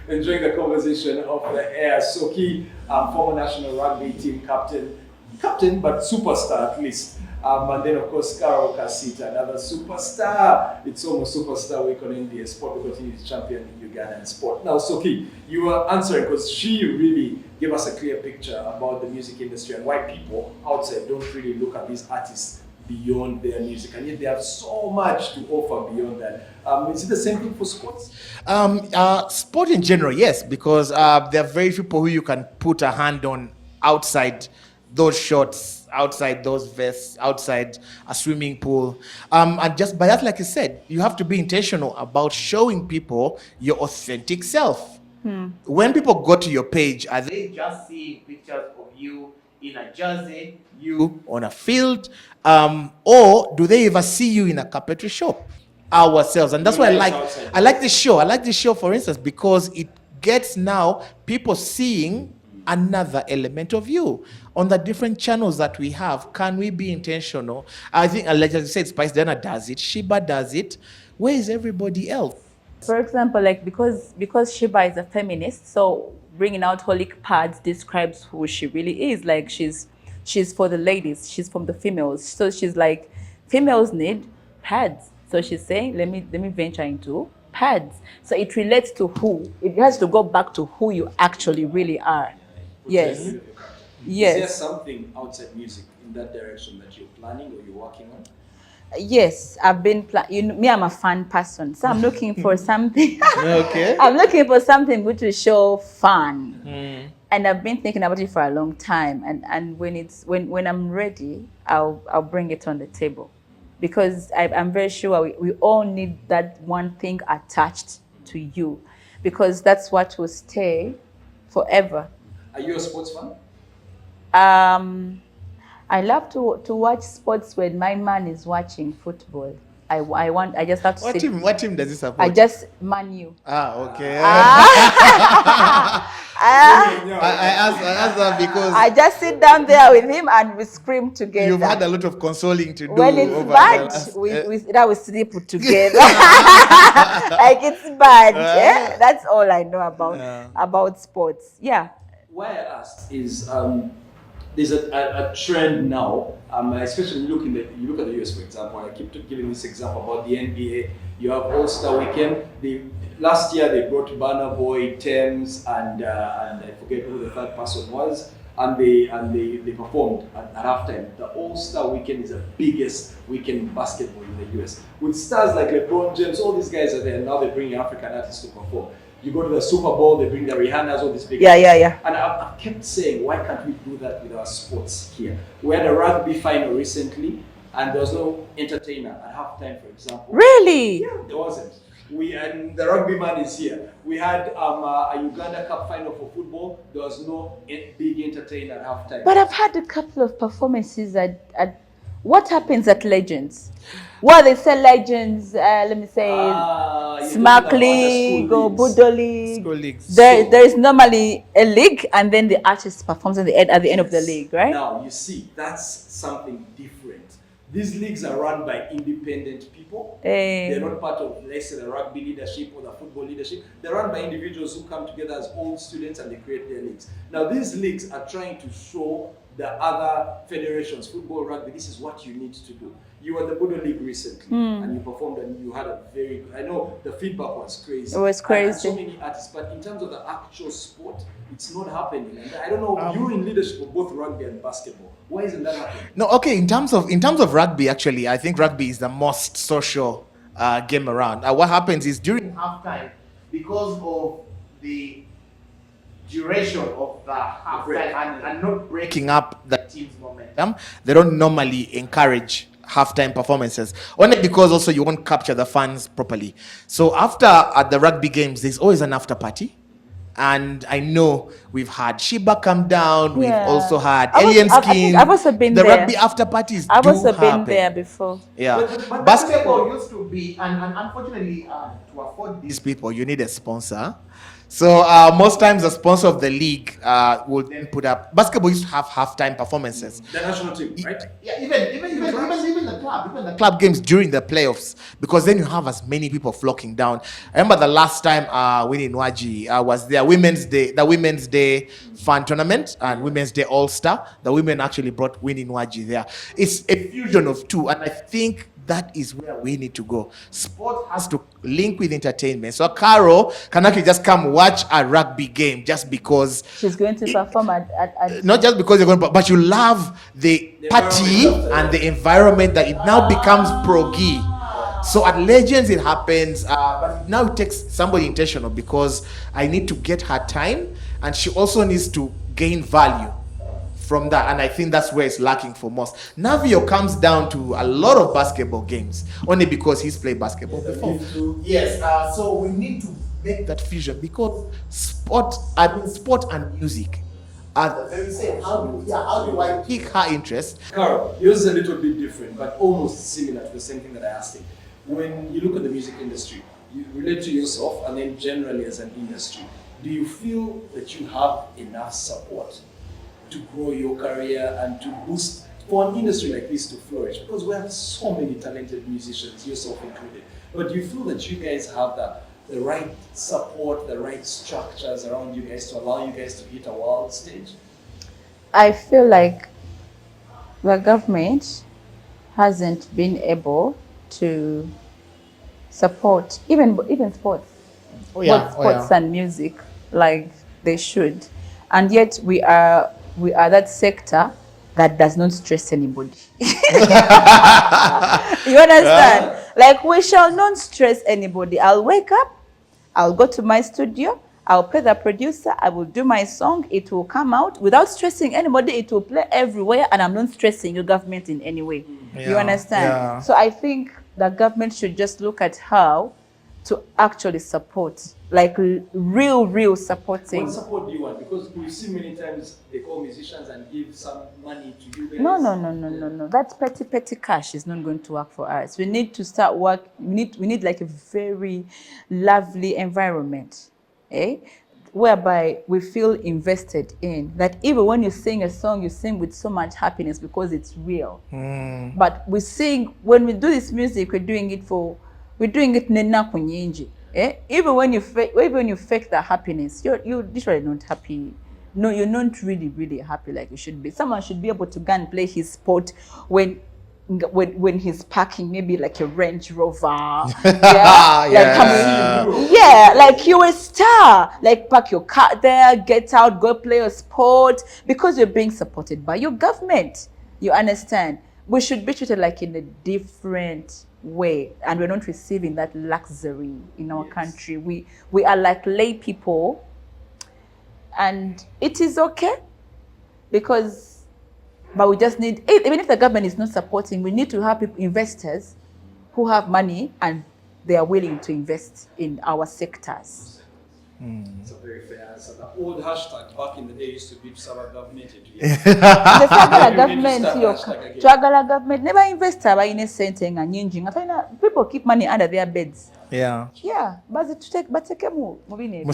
enjoying the conversation of the air. Sokee, former national rugby team captain, but superstar at least. And then, of course, Karole Kasita, another superstar. It's almost superstar week on India Sport because he is champion in Ugandan sport. Now, Sokee, you were answering because she really gave us a clear picture about the music industry and why people outside don't really look at these artists beyond their music, and yet they have so much to offer beyond that. Is it the same thing for sports? Sport in general, yes, because there are very few people who you can put a hand on outside those shorts, outside those vests, outside a swimming pool. And just by that, like I said, you have to be intentional about showing people your authentic self. When people go to your page, are they just seeing pictures of you in a jersey, you on a field, or do they ever see you in a carpentry shop? Ourselves, and that's why I like this show. I like this show, for instance, because it gets now people seeing another element of you on the different channels that we have. Can we be intentional? I think, like I said, Spice Dana does it, Sheba does it. Where is everybody else? For example, like because Sheba is a feminist, so bringing out holic pads describes who she really is. Like she's for the ladies, she's from the females. So she's like, females need pads. So she's saying, let me venture into pads. So it relates to who. It has to go back to who you actually really are. Yes. Yes. Is there something outside music in that direction that you're planning or you're working on? Yes, I've been me, I'm a fun person, so I'm looking for something. Okay. I'm looking for something which will show fun, and I've been thinking about it for a long time. And when I'm ready, I'll bring it on the table, because I'm very sure we all need that one thing attached to you, because that's what will stay forever. Are you a sports fan? I love to watch sports when my man is watching football. I just have to What team does this support? I just Man U. Okay. I asked that because I just sit down there with him and we scream together. you've had a lot of consoling to do. When it's over bad, we sleep together. Like it's bad. Yeah? That's all I know about sports. Yeah. Why I asked is there's a trend now, especially you look at the US, for example. I keep giving this example about the NBA. You have All-Star Weekend. Last year they brought Burna Boy, Thames, and I forget who the third person was, and they performed at halftime. The All-Star Weekend is the biggest weekend in basketball in the US. With stars like LeBron James, all these guys are there, and now they're bringing African artists to perform. You go to the Super Bowl, they bring the Rihannas, all these big Yeah. And I've kept saying, why can't we do that with our sports here? We had a rugby final recently, and there was no entertainer at halftime, for example. Really? Yeah, there wasn't. And the rugby man is here. We had a Uganda Cup final for football. There was no big entertainer at halftime. But I've had a couple of performances at what happens at Legends? Well, they say Legends, let me say, Smack League or Budo League. School leagues. There is normally a league, and then the artist performs at the end of the league, right? Now, you see, that's something different. These leagues are run by independent people. They're not part of, let's say, the rugby leadership or the football leadership. They're run by individuals who come together as old students and they create their leagues. Now, these leagues are trying to show the other federations, football, rugby, this is what you need to do. You were at the Budo League recently and you performed and you had a very good, I know the feedback was crazy. It was crazy. And so many artists, but in terms of the actual sport, it's not happening. And I don't know, you're in leadership of both rugby and basketball. Why isn't that happening? No, okay. In terms of rugby, actually, I think rugby is the most social game around. What happens is during halftime, because of the duration of the halftime and not breaking up the team's momentum, they don't normally encourage halftime performances, only because also you won't capture the fans properly. So after at the rugby games, there's always an after party. And I know we've had Sheba come down. We've also had Alien Skin. I've also been the there. rugby after parties. I've also happen. been there before. Yeah, But basketball used to be, and unfortunately, to afford these people, you need a sponsor. So most times the sponsor of the league will then put up. Basketball used to have halftime performances. The national team, right? Yeah, even the club games during the playoffs, because then you have as many people flocking down. I remember the last time Winnie Nwaji was there, the Women's Day Fan Tournament and Women's Day All Star. The women actually brought Winnie Nwaji there. It's a fusion of two, and I think that is where we need to go. Sport has to link with entertainment. So Karole can actually just come watch a rugby game just because She's going to perform at not just because you're going, but you love the party and the environment that it now becomes proggy. So at Legends it happens, but now it takes somebody intentional because I need to get her time, and she also needs to gain value from that, and I think that's where it's lacking for most. Navio comes down to a lot of basketball games only because he's played basketball before. Yes, so we need to make that fusion because sport and music are the very same. How do I pick her interest? Karole, yours is a little bit different, but almost similar to the same thing that I asked him. When you look at the music industry, you relate to yourself and then generally as an industry, do you feel that you have enough support to grow your career and to boost for an industry like this to flourish? Because we have so many talented musicians, yourself included. But do you feel that you guys have the right support, the right structures around you guys to allow you guys to hit a world stage? I feel like the government hasn't been able to support even sports, both sports and music like they should, and yet we are that sector that does not stress anybody. You understand? Like, we shall not stress anybody. I'll wake up, I'll go to my studio, I'll pay the producer, I will do my song, it will come out without stressing anybody, it will play everywhere, and I'm not stressing your government in any way. You understand? Yeah. So I think the government should just look at how to actually support, like real supporting. What support do you want? Because we see many times they call musicians and give some money to you guys. No. That's petty cash is not going to work for us. We need to start work. We need like a very lovely environment, whereby we feel invested in. That even when you sing a song, you sing with so much happiness because it's real. But we sing, when we do this music, we're doing it nena kunyinji. Even when you fake the happiness, you're literally not happy. No, you're not really happy like you should be. Someone should be able to go and play his sport when he's parking maybe like a Range Rover. Like you're a star. Like, park your car there, get out, go play a sport because you're being supported by your government. You understand? We should be treated like in a different way, and we're not receiving that luxury in our country. We are like lay people, and it is okay but we just need, even if the government is not supporting, we need to have investors who have money and they are willing to invest in our sectors. It's a very fair answer. The old hashtag back in the day used to be Saba government. The Twagala government never invest in a cent and nyinji. People keep money under their beds. But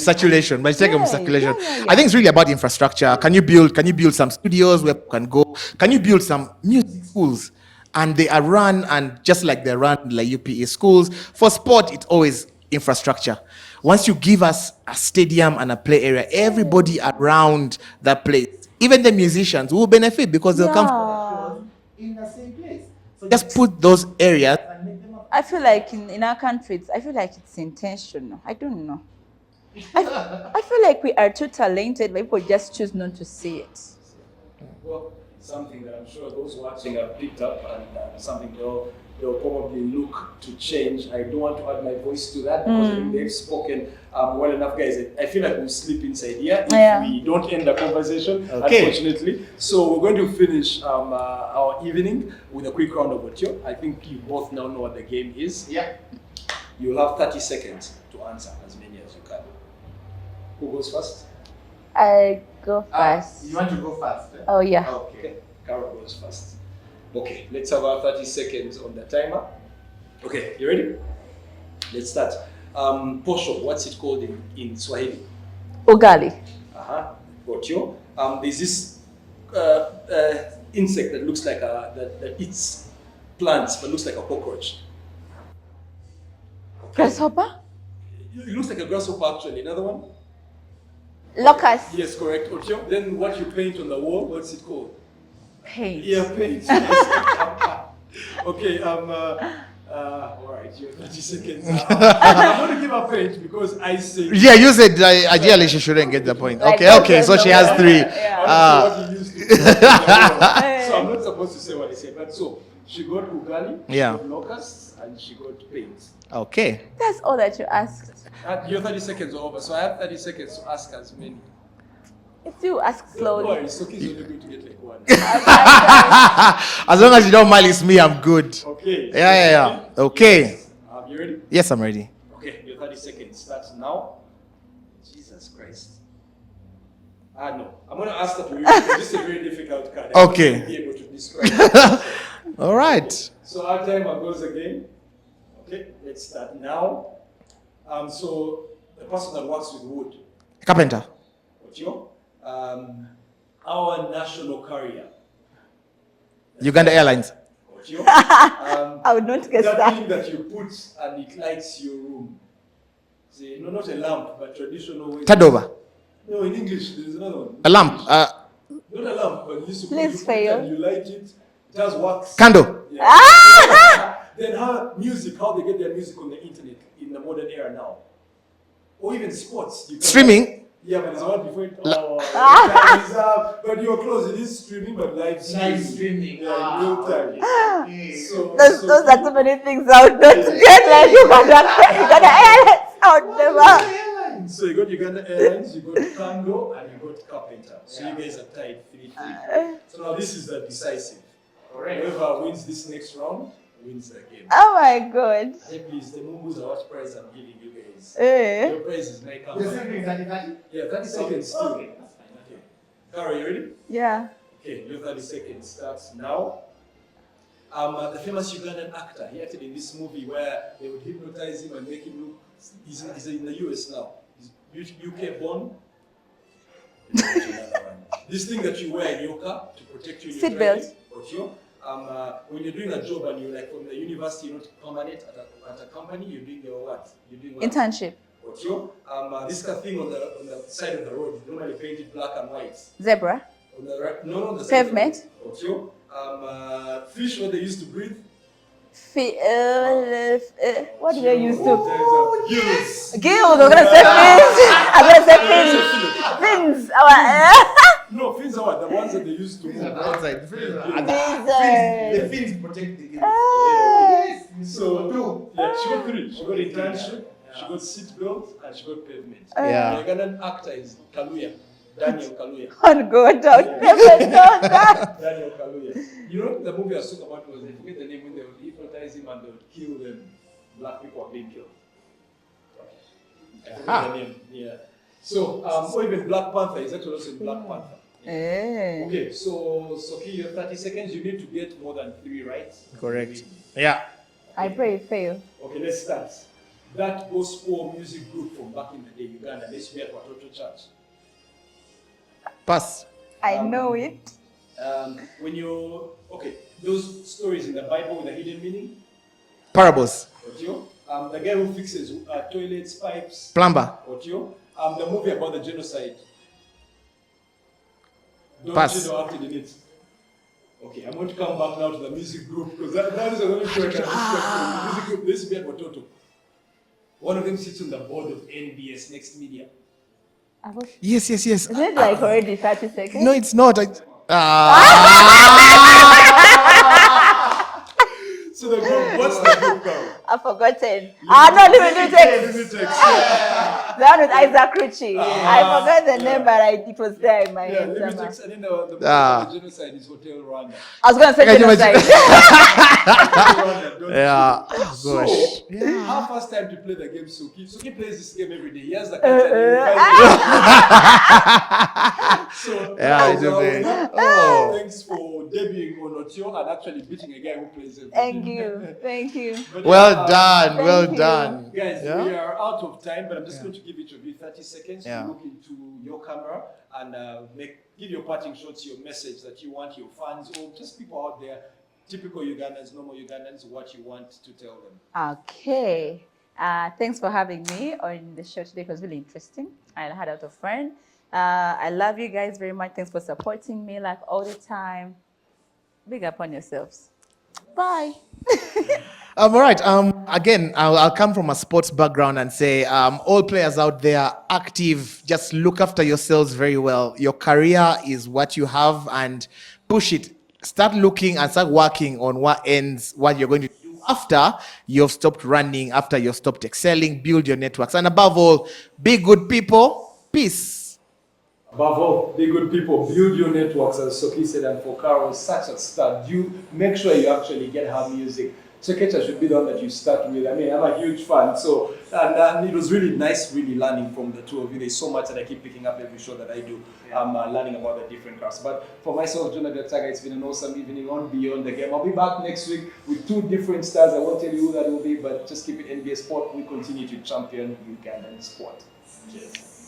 Circulation. I think it's really about infrastructure. Can you build some studios where people can go? Can you build some music schools? And they are run, and just like they run like UPE schools. For sport, it's always infrastructure. Once you give us a stadium and a play area, everybody around that place, even the musicians, will benefit because they'll come in the same place. So just put those areas and make them up. I feel like in our country, I feel like it's intentional. I don't know. I feel like we are too talented, but people just choose not to see it. Well, something that I'm sure those watching have picked up, and something they'll probably look to change. I don't want to add my voice to that because I think they've spoken well enough, guys. I feel like we'll sleep inside here if we don't end the conversation, unfortunately. So we're going to finish our evening with a quick round of audio. I think you both now know what the game is. You'll have 30 seconds to answer as many as you can. Who goes first? I go first. You want to go first? Oh, yeah. Okay. Karole goes first. Okay, let's have our 30 seconds on the timer. Okay, you ready? Let's start. Posho, what's it called in Swahili? Ugali. Otio. There's this insect that looks like that eats plants but looks like a cockroach. Grasshopper? It looks like a grasshopper actually. Another one? Locust. Yes, correct. Otio. Then what you paint on the wall, what's it called? Paint. Yeah, paint. Yes. Okay, all right, you have 30 seconds. I'm going to give her paint because I say. Yeah, you said ideally she shouldn't get the point. Like, Okay, so she has 3. What you used to do. So I'm not supposed to say what I said, but so she got ugali, she got locusts, and she got paint. Okay. That's all that you asked. Your 30 seconds are over, so I have 30 seconds to ask as many. If you ask slowly. Don't worry, Sokee's only going to get like 1. As long as you don't malice me, I'm good. Okay. Yeah. Okay. Yes. You ready? Yes, I'm ready. Okay, your 30 seconds starts now. Jesus Christ. No. I'm going to ask that this is a very difficult card. Okay. I'm not be able to describe it. All right. Okay. So our timer goes again. Okay, let's start now. So the person that works with wood. Carpenter. Otio. Our national carrier. Uganda Airlines. Otio. I would not guess that that. thing that you put and it lights your room. See, no, not a lamp, but traditional way. Tadova. No, in English, there's another one. A lamp. Not a lamp, but you used to put Please it fail. and you light it. It has wax. Candle. Yeah. Then how they get their music on the internet in the modern era now. Or even sports. You can Streaming. Yeah, but there's one before it. That is, but you're close. It is streaming, but live streaming. Yeah, in real time. So, Those are too many things I would not get. Like Uganda Airlines. I would never. So you got Uganda Airlines, you got Kando, and you got Carpenter. So you guys are tied 3-3. So now this is the decisive. Whoever wins this next round wins the game. Oh my God. Hey, please, the Mumbus are what prize I'm giving you guys. Eh. Your prize is my company. Yeah, 30 seconds too. Okay. Karole, you ready? Yeah. Okay, your 30 seconds starts now. The famous Ugandan actor, he acted in this movie where they would hypnotize him and make him look. He's in the US now. He's UK born. This thing that you wear in your car to protect you in your Seatbelt. when you're doing a job and you're like from the university, you're not permanent at a company, you're doing your what? You're doing what? Internship. This kind of thing on the side of the road, normally painted black and white. Zebra. On the right, no, the side Pavement. of the road. Fish, what they used to breathe. What do they use to? Gills. Gills. I'm gonna say fins. I'm gonna say fins. Fins. No, fins are what? The ones that they used to move. Outside. The fins protect the So, yeah, she got 3. She got internship, she got seatbelt, and she got pavement. Yeah. The Ugandan actor is Kaluya. Daniel Kaluya. On God, I would never know that. Daniel Kaluya. You know, the movie I was talking about was, I forget the name, when they would hypnotize him and they would kill them. Black people are being killed. I forget the name. Yeah. So, or even Black Panther is actually also in Black Panther. Okay, so Sokee, you have 30 seconds. You need to get more than 3 right. Correct. Yeah. I pray you fail. Okay, let's start. That gospel music group from back in the day, Uganda, they used to be at Watoto Church. Pass. I know it. Those stories in the Bible with a hidden meaning. Parables. The guy who fixes toilets, pipes. Plumber. The movie about the genocide. Pass. You know acted in it? Okay, I'm going to come back now to the music group because that is another question. The music group, they used to be at Watoto. One of them sits on the board of NBS, Next Media. Yes. Isn't it like already 30 seconds? No, it's not. So the group, what's the group called? I've forgotten. No, Lumitex. The one with Isaac Ritchie. I forgot the name, but it was there in my head. Lumitex, and then the genocide is Hotel Rwanda. I was going to say genocide. Yeah. So, our first time to play the game, Sokee plays this game every day. He has the thanks for debuting on Otio and actually beating a guy who plays every day. Thank you. Well done. Guys, Yeah? we are out of time, but I'm just going to give each of you 30 seconds Yeah. to look into your camera and give your parting shots, your message that you want your fans or just people out there, typical Ugandans, normal Ugandans, what you want to tell them. Okay. Thanks for having me on the show today. It was really interesting. I had a lot of fun. I love you guys very much. Thanks for supporting me like all the time. Big up on yourselves. Bye. All right. Again, I'll come from a sports background and say, all players out there, active. Just look after yourselves very well. Your career is what you have, and push it. Start looking and start working on what you're going to do after you've stopped running, after you've stopped excelling. Build your networks, and above all, be good people. Peace. Above all, be good people, build your networks, as Sokee said, and for Karole, such a start. You make sure you actually get her music. Sokee should be the one that you start with. I mean, I'm a huge fan, so and it was really nice, really learning from the two of you. There's so much that I keep picking up every show that I do. I'm learning about the different crafts. But for myself, Jonah Gataga, it's been an awesome evening on Beyond the Game. I'll be back next week with two different stars. I won't tell you who that will be, but just keep it NBA Sport. We continue to champion Ugandan sport. Cheers.